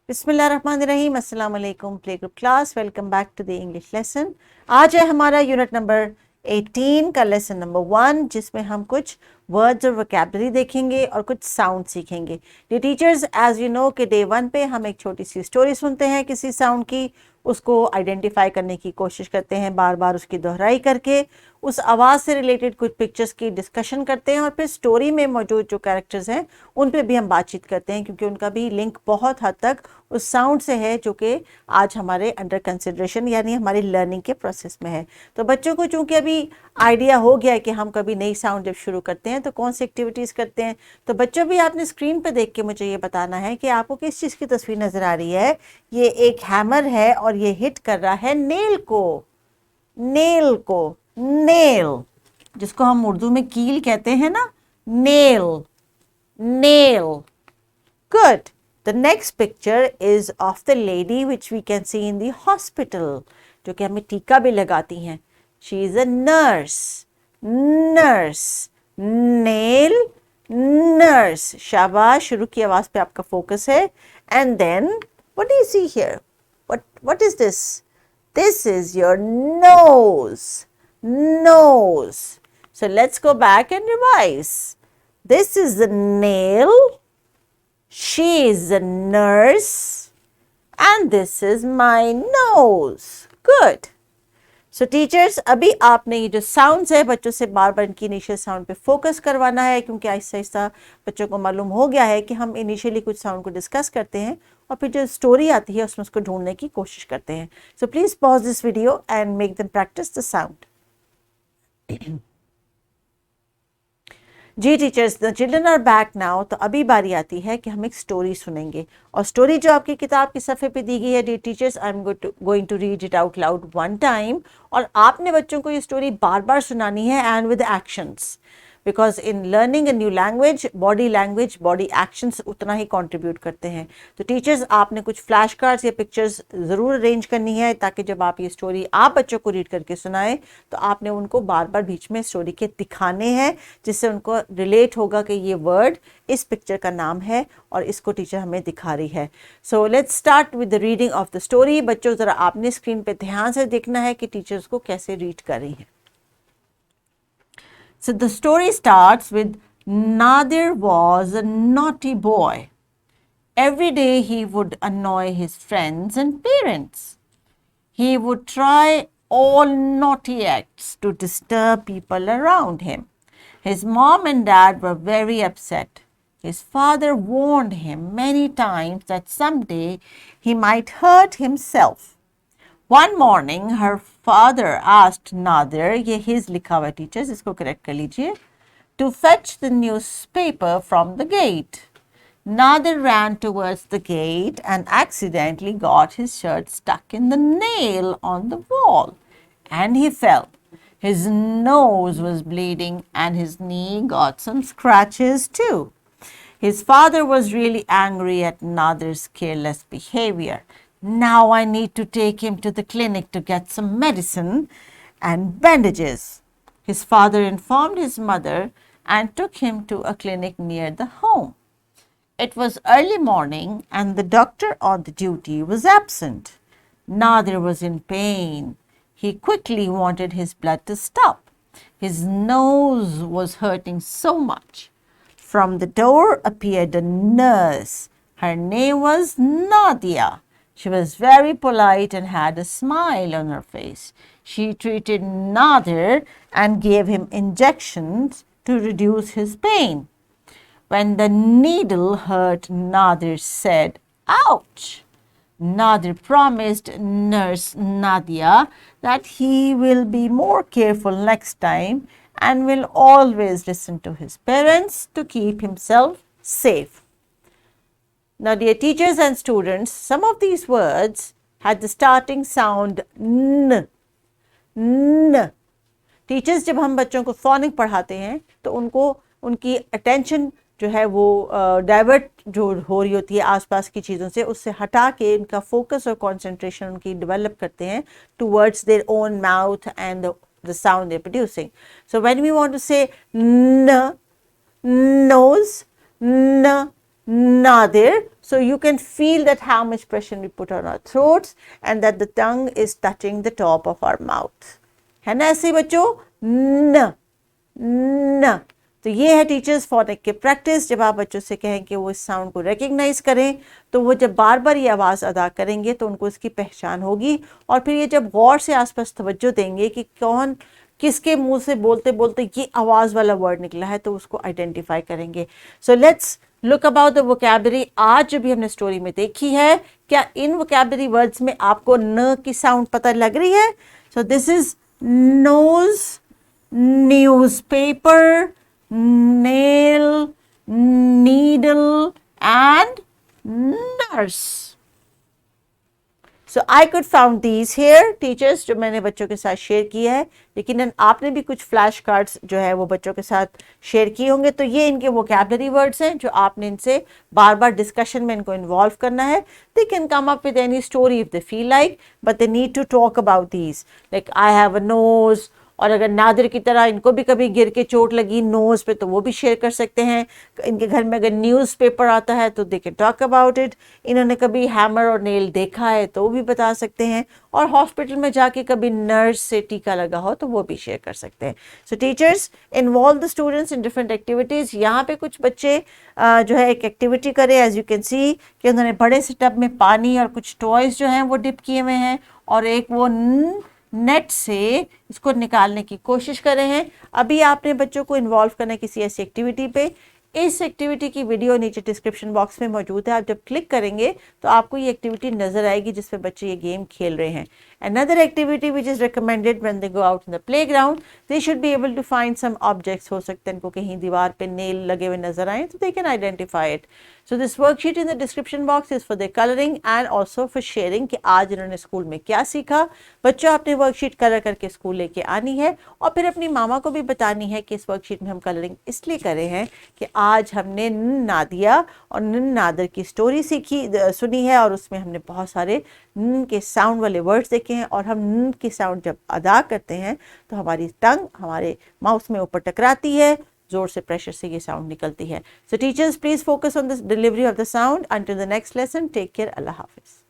बिस्मिल्लाहिर्रहमानिर्रहीम, अस्सलाम वालेकुम। Play group class, welcome back to the English lesson. आज है हमारा यूनिट नंबर 18 का लेसन नंबर 1, जिसमें हम कुछ वर्ड्स और वोकैबुलरी देखेंगे और कुछ साउंड सीखेंगे। ये टीचर्स, एज यू नो कि डे 1 पे हम एक छोटी सी स्टोरी सुनते हैं किसी साउंड की, उसको आइडेंटिफाई करने की कोशिश करते हैं, बार बार उसकी दोहराई करके उस आवाज़ से रिलेटेड कुछ पिक्चर्स की डिस्कशन करते हैं और फिर स्टोरी में मौजूद जो कैरेक्टर्स हैं उन पे भी हम बातचीत करते हैं, क्योंकि उनका भी लिंक बहुत हद तक उस साउंड से है जो कि आज हमारे अंडर कंसिडरेशन यानी हमारी लर्निंग के प्रोसेस में है। तो बच्चों को चूंकि अभी आइडिया हो गया है कि हम कभी नई साउंड जब शुरू करते हैं तो कौन सी एक्टिविटीज़ करते हैं, तो बच्चों भी आपने स्क्रीन पर देख के मुझे ये बताना है कि आपको किस चीज़ की तस्वीर नज़र आ रही है। ये एक हैमर है और ये हिट कर रहा है नेल को, नेल जिसको हम उर्दू में कील कहते हैं ना, nail, nail. Good. The next picture is of the lady which we can see in the hospital, जो कि हमें टीका भी लगाती हैं। She is a nurse. Nurse. Nail. Nurse. शाबाश, शुरू की आवाज पे आपका फोकस है। And then, what do you see here? What is this? This is your nose. Nose. So let's go back and revise. This is the nail. She is a nurse and this is my nose. Good. So teachers, अभी आपने ये जो sounds है बच्चों से बार बार इनकी initial sound पे focus करवाना है, क्योंकि आहिस्ता आहिस्ता बच्चों को मालूम हो गया है कि हम इनिशियली कुछ साउंड को डिस्कस करते हैं और फिर जो स्टोरी आती है उसमें उसको ढूंढने की कोशिश करते हैं। So please pause this video and make them practice the sound. जी teachers, the children are back now. तो अभी बारी आती है कि हम एक स्टोरी सुनेंगे और स्टोरी जो आपकी किताब के सफ़े पे दी गई है, dear teachers, I am going to read it out loud 1 time और आपने बच्चों को ये स्टोरी बार बार सुनानी है and with actions, because in learning a new language body actions उतना ही कंट्रीब्यूट करते हैं। तो टीचर्स, आपने कुछ फ्लैश कार्ड्स या पिक्चर्स ज़रूर अरेंज करनी है ताकि जब आप ये स्टोरी आप बच्चों को रीड करके सुनाएं तो आपने उनको बार बार बीच में स्टोरी के दिखाने हैं, जिससे उनको रिलेट होगा कि ये वर्ड इस पिक्चर का नाम है और इसको टीचर हमें दिखा रही है। So let's start with the reading of the story. बच्चों, ज़रा आपने स्क्रीन पर ध्यान से देखना है कि टीचर्स को कैसे रीड कर रही हैं। So the story starts with Nader was a naughty boy. Every day he would annoy his friends and parents. He would try all naughty acts to disturb people around him. His mom and dad were very upset. His father warned him many times that someday he might hurt himself. One morning, her father asked Nader, ये his लिखा हुआ teachers, इसको correct कर लीजिए, to fetch the newspaper from the gate. Nader ran towards the gate and accidentally got his shirt stuck in the nail on the wall, and he fell. His nose was bleeding and his knee got some scratches too. His father was really angry at Nader's careless behavior. Now I need to take him to the clinic to get some medicine and bandages. His father informed his mother and took him to a clinic near the home. It was early morning and the doctor on the duty was absent. Nader was in pain. He quickly wanted his blood to stop. His nose was hurting so much. From the door appeared a nurse. Her name was Nadia. She was very polite and had a smile on her face. She treated Nader and gave him injections to reduce his pain. When the needle hurt, Nader said, "Ouch!" Nader promised Nurse Nadia that he will be more careful next time and will always listen to his parents to keep himself safe. Now, dear teachers and students, some of these words had the starting sound n. n. Teachers, जब हम बच्चों को phonic पढ़ाते हैं तो उनको उनकी attention जो है वो डाइवर्ट जो हो रही होती है आसपास की चीज़ों से, उससे हटा के उनका फोकस और कंसंट्रेशन उनकी डेवलप करते हैं towards their own mouth and the sound they producing. So when we want to say N, nose, n, Nadir. So you can feel that how much pressure we put on our throats and that the tongue is touching the top of our mouth. है ना ऐसे बच्चों? न न। तो ये है teachers phonic के प्रैक्टिस। जब आप बच्चों से कहें कि वो इस साउंड को रिकग्नाइज करें तो वो जब बार बार ये आवाज़ अदा करेंगे तो उनको इसकी पहचान होगी और फिर ये जब गौर से आसपास तवज्जो देंगे कि कौन किसके मुंह से बोलते बोलते ये आवाज़ वाला वर्ड निकला है तो उसको आइडेंटिफाई करेंगे। So let's look about the vocabulary. आज जो भी हमने स्टोरी में देखी है, क्या इन वोकैबुलरी वर्ड्स में आपको न की साउंड पता लग रही है? So this is nose, newspaper, nail, needle and nurse. So I could found these here teachers जो मैंने बच्चों के साथ शेयर किया है, लेकिन आपने भी कुछ फ्लैश कार्ड्स जो है वो बच्चों के साथ शेयर किए होंगे। तो ये इनके वोकैबुलरी वर्ड्स हैं जो आपने इनसे बार बार डिस्कशन में इनको इन्वॉल्व करना है। They can come up with any story if they feel like, but they need to talk about these, like I have a nose, और अगर नादिर की तरह इनको भी कभी गिर के चोट लगी नोज पे तो वो भी शेयर कर सकते हैं। इनके घर में अगर न्यूज़पेपर आता है तो they can talk about it. इन्होंने कभी हैमर और नेल देखा है तो वो भी बता सकते हैं, और हॉस्पिटल में जाके कभी नर्स से टीका लगा हो तो वो भी शेयर कर सकते हैं। सो teachers involve the students in different activities. यहाँ पे कुछ बच्चे जो है एक एक्टिविटी करें। एज यू कैन सी कि उन्होंने बड़े से टब में पानी और कुछ टॉयज़ जो हैं वो डिप किए हुए हैं और एक वो नेट से इसको निकालने की कोशिश कर रहे हैं। अभी आपने बच्चों को इन्वॉल्व करना है किसी ऐसी एक्टिविटी पे। इस एक्टिविटी की वीडियो नीचे डिस्क्रिप्शन बॉक्स में मौजूद है। आप जब क्लिक करेंगे तो आपको ये एक्टिविटी नजर आएगी जिसमें बच्चे ये गेम खेल रहे हैं। Another activity which is recommended when they go out in the playground, they should be able to find some objects. हो सकते हैं इनको कहीं दीवार पे नेल लगे हुए नजर आए तो they can identify it. So this worksheet in the description box is for their coloring and also for sharing कि आज इन्होंने स्कूल में क्या सीखा। बच्चों आपने वर्कशीट कलर करके स्कूल लेके आनी है और फिर अपनी मामा को भी बतानी है कि इस वर्कशीट में हम कलरिंग इसलिए करे हैं कि आज हमने नादिया और नादर की स्टोरी सुनी है और उसमें हमने बहुत सारे न के साउंड वाले वर्ड्स देखे हैं, और हम न की साउंड जब अदा करते हैं तो हमारी टंग हमारे माउथ में ऊपर टकराती है, जोर से प्रेशर से ये साउंड निकलती है। So teachers please focus on the delivery of the sound. Until the next lesson, take care, अल्लाह हाफिज।